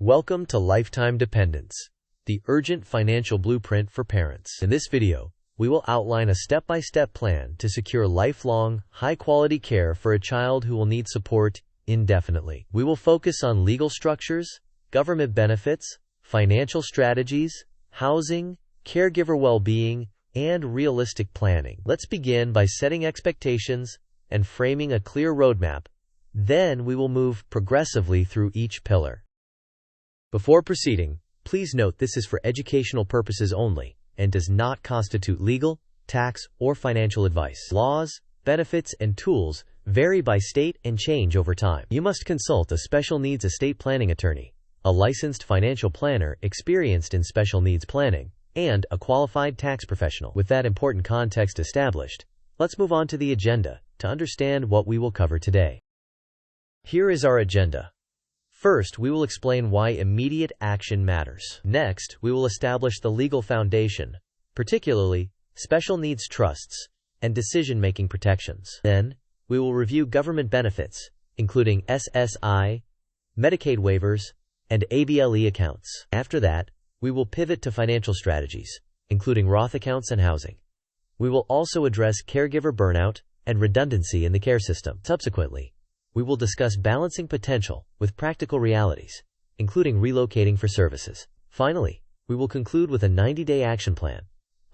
Welcome to Lifetime Dependence, the urgent financial blueprint for parents. In this video, we will outline a step-by-step plan to secure lifelong, high-quality care for a child who will need support indefinitely. We will focus on legal structures, government benefits, financial strategies, housing, caregiver well-being, and realistic planning. Let's begin by setting expectations and framing a clear roadmap. Then we will move progressively through each pillar. Before proceeding, please note this is for educational purposes only and does not constitute legal, tax, or financial advice. Laws, benefits, and tools vary by state and change over time. You must consult a special needs estate planning attorney, a licensed financial planner experienced in special needs planning, and a qualified tax professional. With that important context established, let's move on to the agenda to understand what we will cover today. Here is our agenda. First, we will explain why immediate action matters. Next, we will establish the legal foundation, particularly special needs trusts and decision-making protections. Then, we will review government benefits, including SSI, Medicaid waivers, and ABLE accounts. After that, we will pivot to financial strategies, including Roth accounts and housing. We will also address caregiver burnout and redundancy in the care system. Subsequently, we will discuss balancing potential with practical realities, including relocating for services. Finally, we will conclude with a 90-day action plan,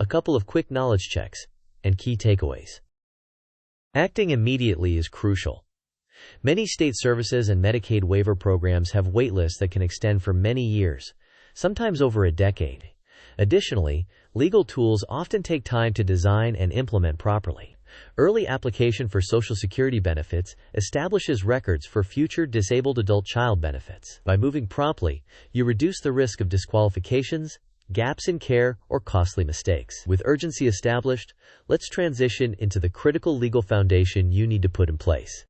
a couple of quick knowledge checks, and key takeaways. Acting immediately is crucial. Many state services and Medicaid waiver programs have waitlists that can extend for many years, sometimes over a decade. Additionally, legal tools often take time to design and implement properly. Early application for Social Security benefits establishes records for future disabled adult child benefits. By moving promptly, you reduce the risk of disqualifications, gaps in care, or costly mistakes. With urgency established, let's transition into the critical legal foundation you need to put in place.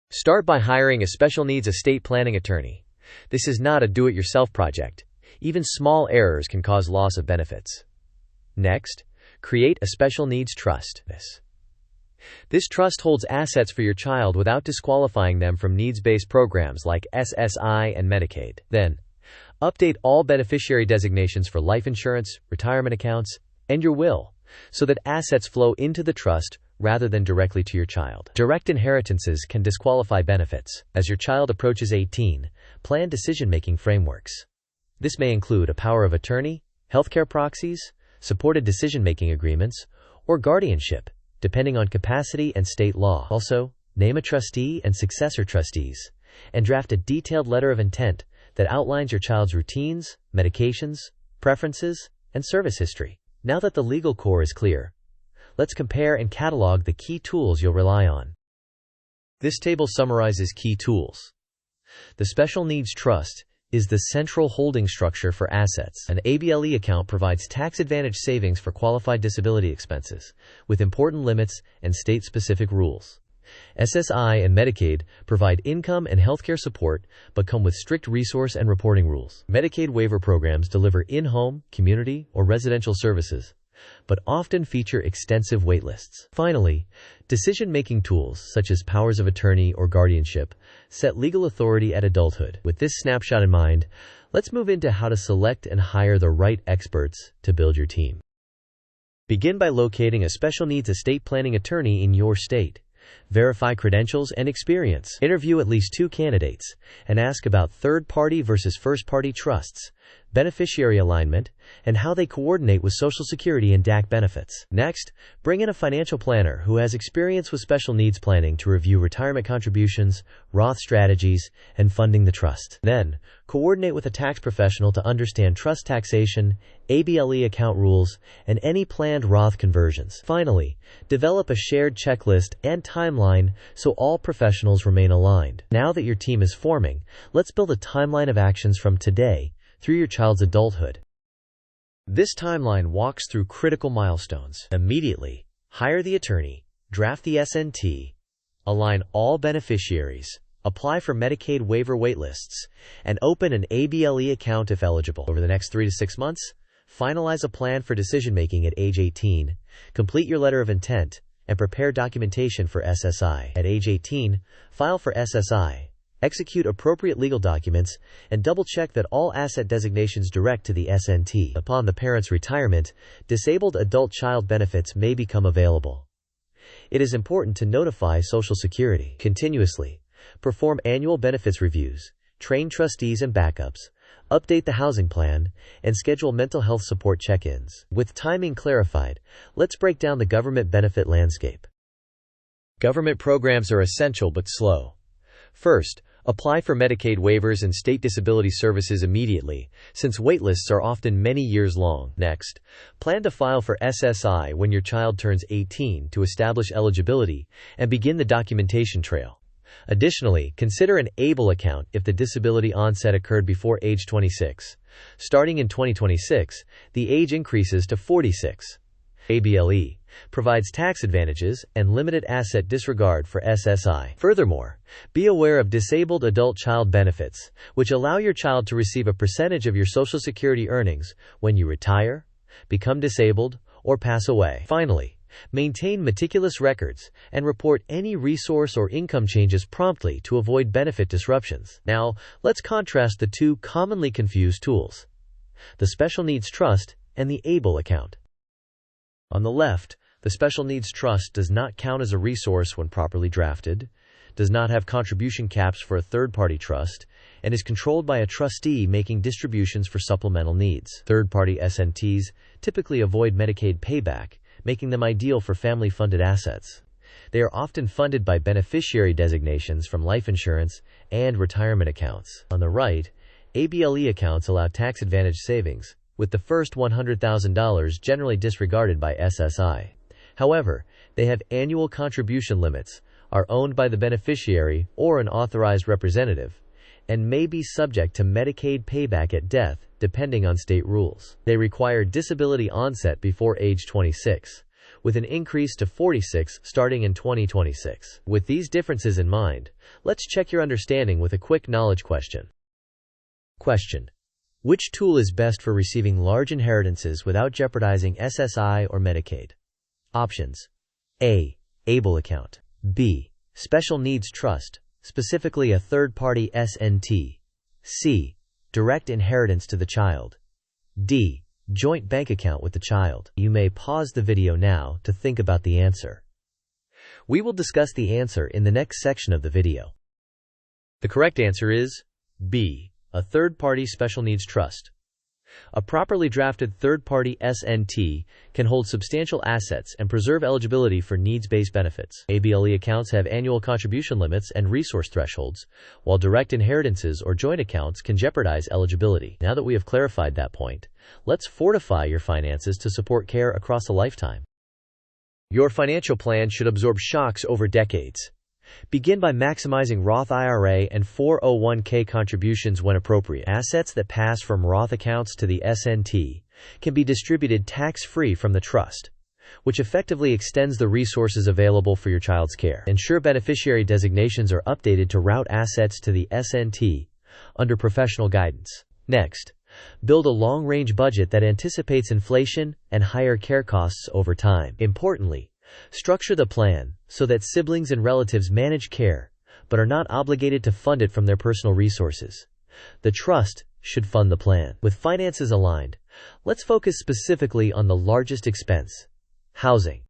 Start by hiring a special needs estate planning attorney. This is not a do-it-yourself project. Even small errors can cause loss of benefits. Next, create a special needs trust. This trust holds assets for your child without disqualifying them from needs-based programs like SSI and Medicaid. Then, update all beneficiary designations for life insurance, retirement accounts, and your will, so that assets flow into the trust rather than directly to your child. Direct inheritances can disqualify benefits. As your child approaches 18, plan decision-making frameworks. This may include a power of attorney, healthcare proxies, supported decision-making agreements, or guardianship, depending on capacity and state law. Also, name a trustee and successor trustees, and draft a detailed letter of intent that outlines your child's routines, medications, preferences, and service history. Now that the legal core is clear, let's compare and catalog the key tools you'll rely on. This table summarizes key tools. The Special Needs Trust is the central holding structure for assets. An ABLE account provides tax-advantaged savings for qualified disability expenses, with important limits and state-specific rules. SSI and Medicaid provide income and healthcare support, but come with strict resource and reporting rules. Medicaid waiver programs deliver in-home, community, or residential services, but often feature extensive waitlists. Finally, decision-making tools such as powers of attorney or guardianship set legal authority at adulthood. With this snapshot in mind, let's move into how to select and hire the right experts to build your team. Begin by locating a special needs estate planning attorney in your state. Verify credentials and experience. Interview at least 2 candidates and ask about third-party versus first-party trusts, beneficiary alignment, and how they coordinate with Social Security and DAC benefits. Next, bring in a financial planner who has experience with special needs planning to review retirement contributions, Roth strategies, and funding the trust. Then, coordinate with a tax professional to understand trust taxation, ABLE account rules, and any planned Roth conversions. Finally, develop a shared checklist and timeline so all professionals remain aligned. Now that your team is forming, let's build a timeline of actions from today through your child's adulthood. This timeline walks through critical milestones. Immediately, hire the attorney, draft the SNT, align all beneficiaries, apply for Medicaid waiver waitlists, and open an ABLE account if eligible. Over the next 3 to 6 months, finalize a plan for decision-making at age 18, complete your letter of intent, and prepare documentation for SSI. At age 18, file for SSI, Execute appropriate legal documents, and double-check that all asset designations direct to the SNT. Upon the parent's retirement, disabled adult child benefits may become available. It is important to notify Social Security continuously, perform annual benefits reviews, train trustees and backups, update the housing plan, and schedule mental health support check-ins. With timing clarified, let's break down the government benefit landscape. Government programs are essential but slow. First, apply for Medicaid waivers and state disability services immediately, since waitlists are often many years long. Next, plan to file for SSI when your child turns 18 to establish eligibility and begin the documentation trail. Additionally, consider an ABLE account if the disability onset occurred before age 26. Starting in 2026, the age increases to 46. ABLE provides tax advantages and limited asset disregard for SSI. Furthermore, be aware of disabled adult child benefits, which allow your child to receive a percentage of your Social Security earnings when you retire, become disabled, or pass away. Finally, maintain meticulous records and report any resource or income changes promptly to avoid benefit disruptions. Now, let's contrast the two commonly confused tools: the Special Needs Trust and the ABLE account. On the left, the Special Needs Trust does not count as a resource when properly drafted, does not have contribution caps for a third-party trust, and is controlled by a trustee making distributions for supplemental needs. Third-party SNTs typically avoid Medicaid payback, making them ideal for family-funded assets. They are often funded by beneficiary designations from life insurance and retirement accounts. On the right, ABLE accounts allow tax-advantaged savings, with the first $100,000 generally disregarded by SSI. However, they have annual contribution limits, are owned by the beneficiary or an authorized representative, and may be subject to Medicaid payback at death, depending on state rules. They require disability onset before age 26, with an increase to 46 starting in 2026. With these differences in mind, let's check your understanding with a quick knowledge question. Question: which tool is best for receiving large inheritances without jeopardizing SSI or Medicaid? Options: A. ABLE account. B. Special Needs Trust, specifically a third-party SNT. C. Direct inheritance to the child. D. Joint bank account with the child. You may pause the video now to think about the answer. We will discuss the answer in the next section of the video. The correct answer is B. A third-party special needs trust. A properly drafted third-party SNT can hold substantial assets and preserve eligibility for needs-based benefits. ABLE accounts have annual contribution limits and resource thresholds, while direct inheritances or joint accounts can jeopardize eligibility. Now that we have clarified that point, let's fortify your finances to support care across a lifetime. Your financial plan should absorb shocks over decades. Begin by maximizing Roth IRA and 401k contributions when appropriate. Assets that pass from Roth accounts to the SNT can be distributed tax-free from the trust, which effectively extends the resources available for your child's care. Ensure beneficiary designations are updated to route assets to the SNT under professional guidance. Next, build a long-range budget that anticipates inflation and higher care costs over time. Importantly, structure the plan so that siblings and relatives manage care, but are not obligated to fund it from their personal resources. The trust should fund the plan. With finances aligned, let's focus specifically on the largest expense: housing.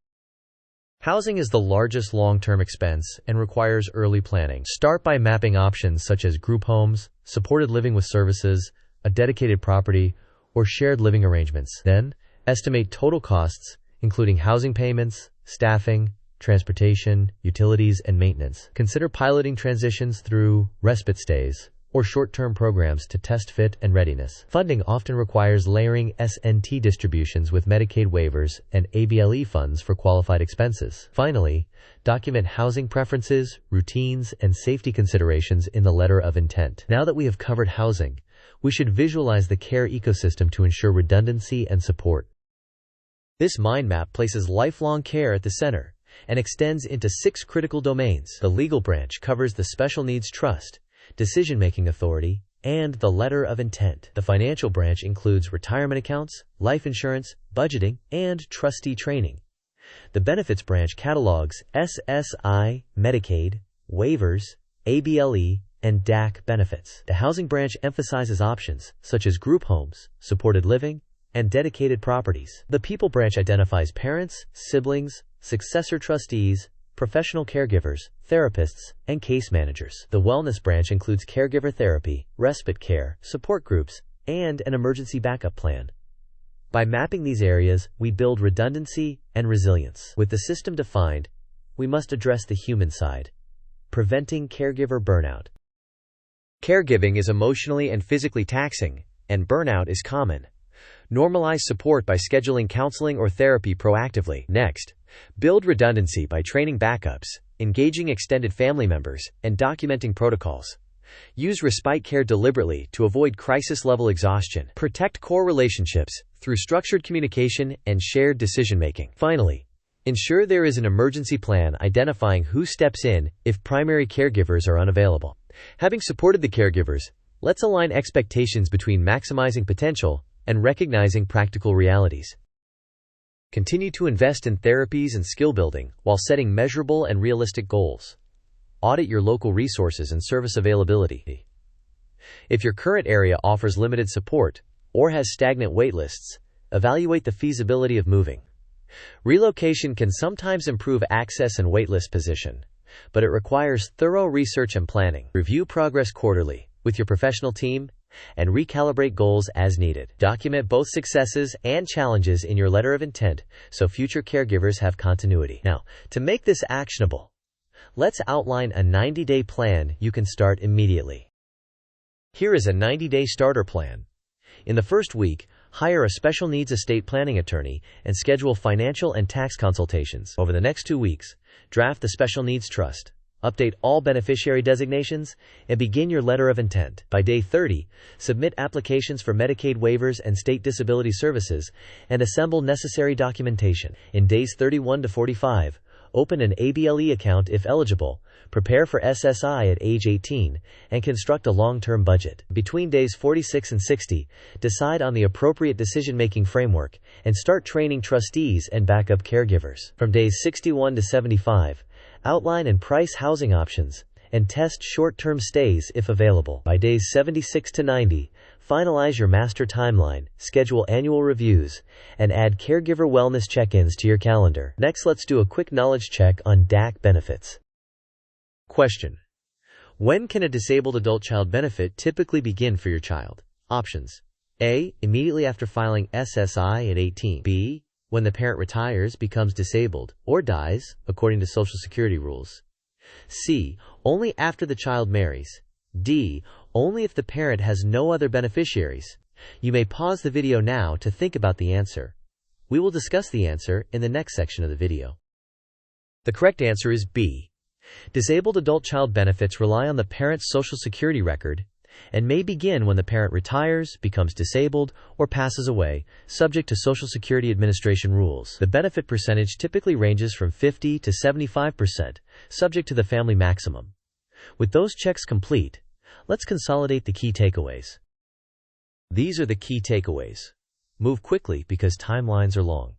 Housing is the largest long-term expense and requires early planning. Start by mapping options such as group homes, supported living with services, a dedicated property, or shared living arrangements. Then, estimate total costs, including housing payments, staffing, transportation, utilities, and maintenance. Consider piloting transitions through respite stays or short-term programs to test fit and readiness. Funding often requires layering SNT distributions with Medicaid waivers and ABLE funds for qualified expenses. Finally, document housing preferences, routines, and safety considerations in the letter of intent. Now that we have covered housing, we should visualize the care ecosystem to ensure redundancy and support. This mind map places lifelong care at the center and extends into 6 critical domains. The legal branch covers the Special Needs Trust, decision-making authority, and the letter of intent. The financial branch includes retirement accounts, life insurance, budgeting, and trustee training. The benefits branch catalogs SSI, Medicaid, waivers, ABLE, and DAC benefits. The housing branch emphasizes options such as group homes, supported living, and dedicated properties. The people branch identifies parents, siblings, successor trustees, professional caregivers, therapists, and case managers. The wellness branch includes caregiver therapy, respite care, support groups, and an emergency backup plan. By mapping these areas, we build redundancy and resilience. With the system defined, we must address the human side, preventing caregiver burnout. Caregiving is emotionally and physically taxing, and burnout is common. Normalize support by scheduling counseling or therapy proactively. Next, build redundancy by training backups, engaging extended family members, and documenting protocols. Use respite care deliberately to avoid crisis-level exhaustion. Protect core relationships through structured communication and shared decision-making. Finally, ensure there is an emergency plan identifying who steps in if primary caregivers are unavailable. Having supported the caregivers, let's align expectations between maximizing potential and recognizing practical realities. Continue to invest in therapies and skill building while setting measurable and realistic goals. Audit your local resources and service availability. If your current area offers limited support or has stagnant waitlists, evaluate the feasibility of moving. Relocation can sometimes improve access and waitlist position, but it requires thorough research and planning. Review progress quarterly with your professional team and recalibrate goals as needed. Document both successes and challenges in your letter of intent so future caregivers have continuity. Now, to make this actionable, let's outline a 90-day plan you can start immediately. Here is a 90-day starter plan. In the first week, hire a special needs estate planning attorney and schedule financial and tax consultations. Over the next 2 weeks, draft the special needs trust, update all beneficiary designations, and begin your letter of intent. By day 30, submit applications for Medicaid waivers and state disability services and assemble necessary documentation. In days 31 to 45, open an ABLE account if eligible, prepare for SSI at age 18, and construct a long-term budget. Between days 46 and 60, decide on the appropriate decision-making framework and start training trustees and backup caregivers. From days 61 to 75, outline and price housing options and test short-term stays if available. By days 76 to 90, finalize your master timeline, schedule annual reviews, and add caregiver wellness check-ins to your calendar. Next, let's do a quick knowledge check on DAC benefits. Question: when can a disabled adult child benefit typically begin for your child? Options: A. Immediately after filing SSI at 18. B. When the parent retires, becomes disabled, or dies, according to Social Security rules. C. Only after the child marries. D. Only if the parent has no other beneficiaries. You may pause the video now to think about the answer. We will discuss the answer in the next section of the video. The correct answer is B. Disabled adult child benefits rely on the parent's Social Security record and may begin when the parent retires, becomes disabled, or passes away, subject to Social Security Administration rules. The benefit percentage typically ranges from 50 to 75%, subject to the family maximum. With those checks complete, let's consolidate the key takeaways. These are the key takeaways. Move quickly because timelines are long.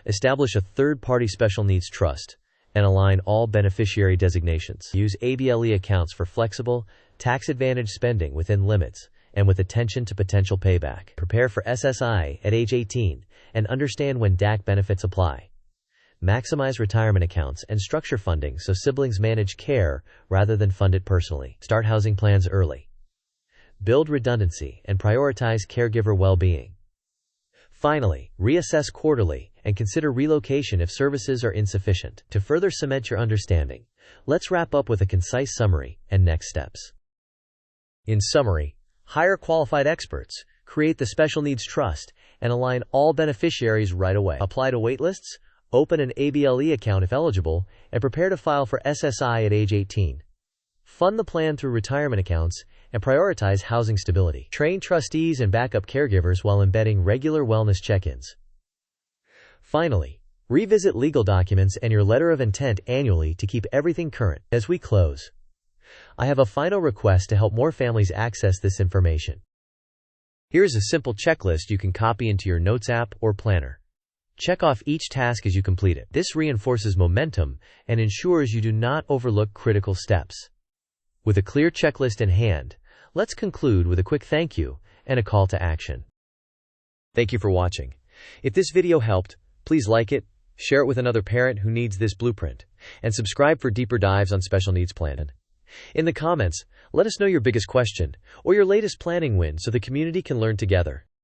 Establish a third-party special needs trust and align all beneficiary designations. Use ABLE accounts for flexible, tax-advantaged spending within limits and with attention to potential payback. Prepare for SSI at age 18 and understand when DAC benefits apply. Maximize retirement accounts and structure funding so siblings manage care rather than fund it personally. Start housing plans early. Build redundancy and prioritize caregiver well-being. Finally, reassess quarterly and consider relocation if services are insufficient. To further cement your understanding, let's wrap up with a concise summary and next steps. In summary, hire qualified experts, create the special needs trust, and align all beneficiaries right away. Apply to waitlists, open an ABLE account if eligible, and prepare to file for SSI at age 18. Fund the plan through retirement accounts and prioritize housing stability. Train trustees and backup caregivers while embedding regular wellness check-ins. Finally, revisit legal documents and your letter of intent annually to keep everything current. As we close, I have a final request to help more families access this information. Here's a simple checklist you can copy into your Notes app or planner. Check off each task as you complete it. This reinforces momentum and ensures you do not overlook critical steps. With a clear checklist in hand, let's conclude with a quick thank you and a call to action. Thank you for watching. If this video helped, please like it, share it with another parent who needs this blueprint, and subscribe for deeper dives on special needs planning. In the comments, let us know your biggest question or your latest planning win so the community can learn together.